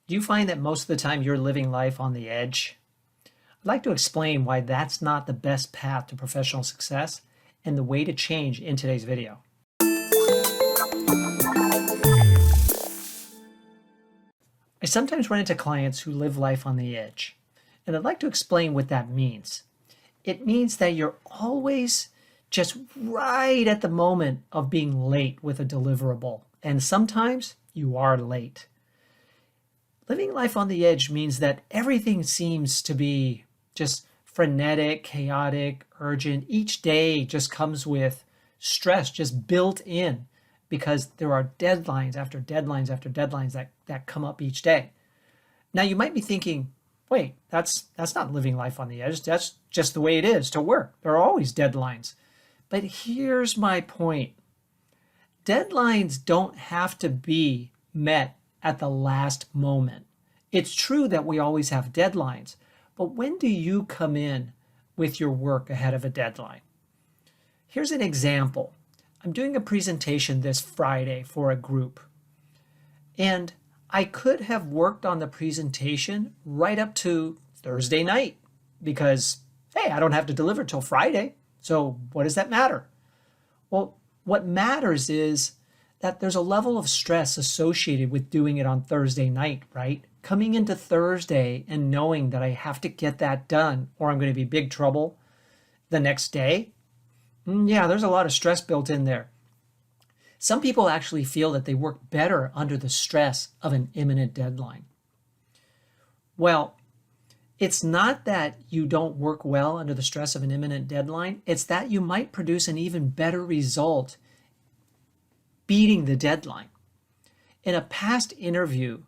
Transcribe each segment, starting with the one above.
Do you find that most of the time you're living life on the edge? I'd like to explain why that's not the best path to professional success and the way to change in today's video. I sometimes run into clients who live life on the edge, and I'd like to explain what that means. It means that you're always just right at the moment of being late with a deliverable, and sometimes you are late. Living life on the edge means that everything seems to be just frenetic, chaotic, urgent. Each day just comes with stress just built in because there are deadlines after deadlines after deadlines that come up each day. Now you might be thinking, wait, that's not living life on the edge. That's just the way it is to work. There are always deadlines. But here's my point. Deadlines don't have to be met at the last moment. It's true that we always have deadlines, but when do you come in with your work ahead of a deadline? Here's an example. I'm doing a presentation this Friday for a group, and I could have worked on the presentation right up to Thursday night because, hey, I don't have to deliver till Friday, so what does that matter? Well, what matters is that there's a level of stress associated with doing it on Thursday night, right? Coming into Thursday and knowing that I have to get that done or I'm going to be big trouble the next day. Yeah, there's a lot of stress built in there. Some people actually feel that they work better under the stress of an imminent deadline. Well, it's not that you don't work well under the stress of an imminent deadline. It's that you might produce an even better result beating the deadline. In a past interview,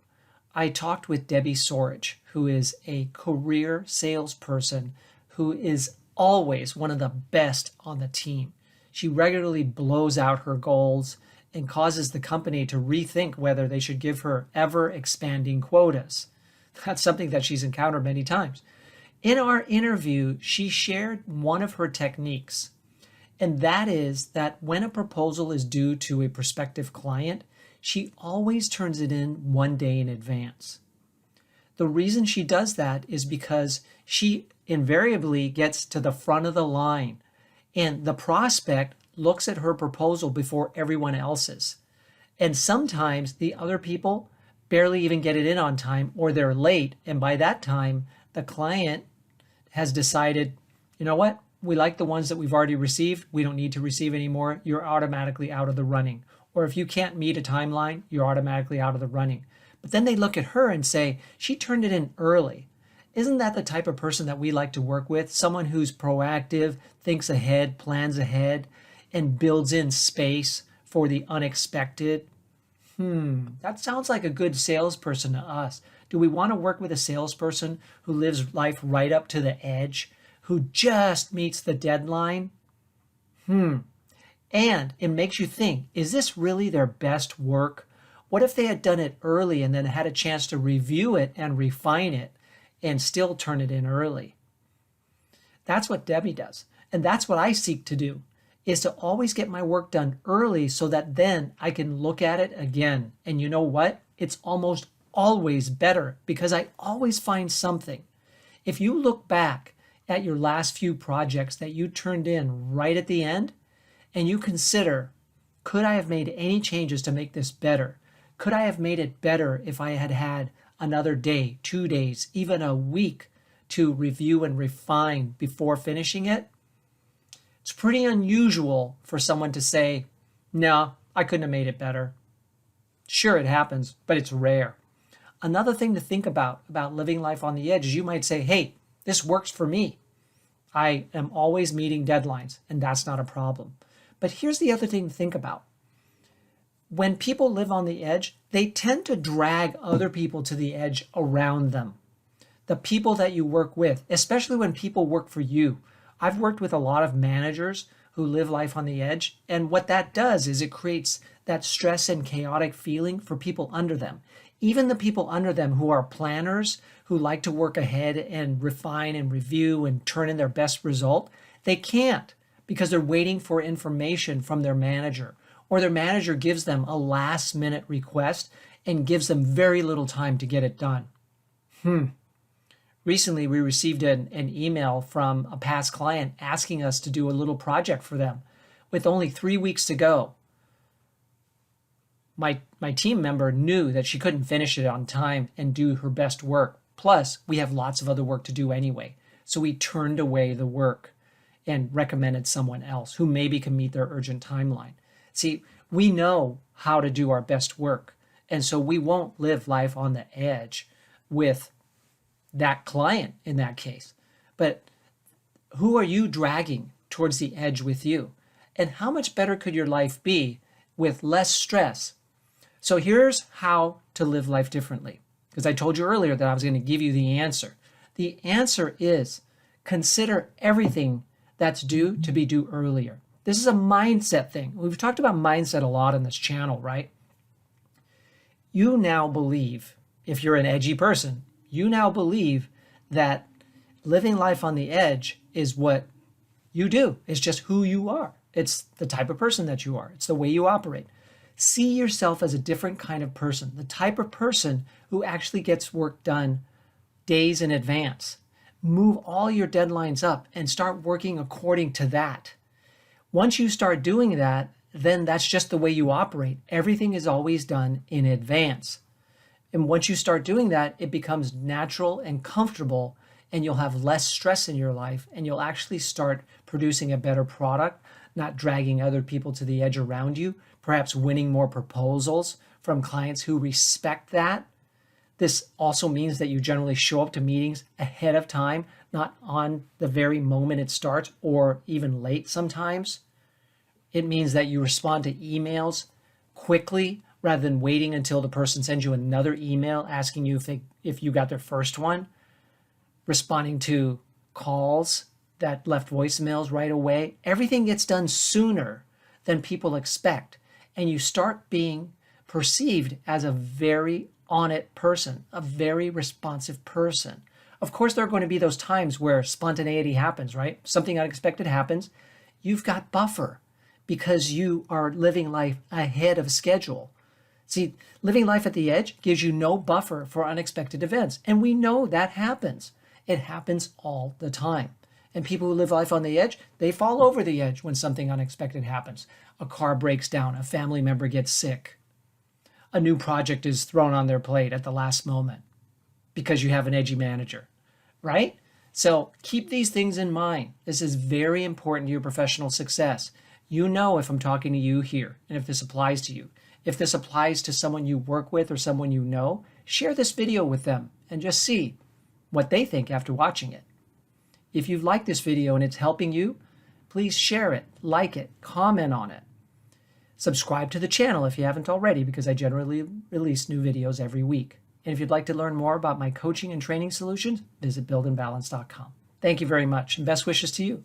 I talked with Debbie Sorich, who is a career salesperson who is always one of the best on the team. She regularly blows out her goals and causes the company to rethink whether they should give her ever-expanding quotas. That's something that she's encountered many times. In our interview, she shared one of her techniques, and that is that when a proposal is due to a prospective client, she always turns it in one day in advance. The reason she does that is because she invariably gets to the front of the line, and the prospect looks at her proposal before everyone else's. And sometimes the other people barely even get it in on time, or they're late, and by that time, the client has decided, you know what? We like the ones that we've already received. We don't need to receive anymore. You're automatically out of the running. Or if you can't meet a timeline, you're automatically out of the running. But then they look at her and say, she turned it in early. Isn't that the type of person that we like to work with? Someone who's proactive, thinks ahead, plans ahead, and builds in space for the unexpected. That sounds like a good salesperson to us. Do we want to work with a salesperson who lives life right up to the edge, who just meets the deadline? And it makes you think, is this really their best work? What if they had done it early and then had a chance to review it and refine it and still turn it in early? That's what Debbie does. And that's what I seek to do, is to always get my work done early so that then I can look at it again. And you know what? It's almost always better because I always find something. If you look back at your last few projects that you turned in right at the end, and you consider, could I have made any changes to make this better? Could I have made it better if I had had another day, 2 days, even a week to review and refine before finishing it? It's pretty unusual for someone to say, no, I couldn't have made it better. Sure, it happens, but it's rare. Another thing to think about living life on the edge is you might say, hey, this works for me. I am always meeting deadlines, and that's not a problem. But here's the other thing to think about. When people live on the edge, they tend to drag other people to the edge around them. The people that you work with, especially when people work for you. I've worked with a lot of managers who live life on the edge, and what that does is it creates that stress and chaotic feeling for people under them. Even the people under them who are planners, who like to work ahead and refine and review and turn in their best result, they can't because they're waiting for information from their manager, or their manager gives them a last minute request and gives them very little time to get it done. Recently, we received an email from a past client asking us to do a little project for them with only 3 weeks to go. My team member knew that she couldn't finish it on time and do her best work. Plus, we have lots of other work to do anyway. So we turned away the work and recommended someone else who maybe can meet their urgent timeline. See, we know how to do our best work. And so we won't live life on the edge with that client in that case. But who are you dragging towards the edge with you? And how much better could your life be with less stress? So here's how to live life differently. Because I told you earlier that I was going to give you the answer. The answer is consider everything that's due to be due earlier. This is a mindset thing. We've talked about mindset a lot on this channel, right? You now believe, if you're an edgy person, you now believe that living life on the edge is what you do. It's just who you are. It's the type of person that you are. It's the way you operate. See yourself as a different kind of person, the type of person who actually gets work done days in advance. Move all your deadlines up and start working according to that. Once you start doing that, then that's just the way you operate. Everything is always done in advance. And once you start doing that, it becomes natural and comfortable, and you'll have less stress in your life, and you'll actually start producing a better product, not dragging other people to the edge around you, perhaps winning more proposals from clients who respect that. This also means that you generally show up to meetings ahead of time, not on the very moment it starts or even late sometimes. It means that you respond to emails quickly rather than waiting until the person sends you another email asking you if you got their first one. Responding to calls that left voicemails right away. Everything gets done sooner than people expect. And you start being perceived as a very on-it person, a very responsive person. Of course, there are going to be those times where spontaneity happens, right? Something unexpected happens. You've got buffer because you are living life ahead of schedule. See, living life at the edge gives you no buffer for unexpected events. And we know that happens. It happens all the time. And people who live life on the edge, they fall over the edge when something unexpected happens. A car breaks down, a family member gets sick, a new project is thrown on their plate at the last moment because you have an edgy manager, right? So keep these things in mind. This is very important to your professional success. You know if I'm talking to you here and if this applies to you. If this applies to someone you work with or someone you know, share this video with them and just see what they think after watching it. If you've liked this video and it's helping you, please share it, like it, comment on it. Subscribe to the channel if you haven't already, because I generally release new videos every week. And if you'd like to learn more about my coaching and training solutions, visit buildandbalance.com. Thank you very much, and best wishes to you.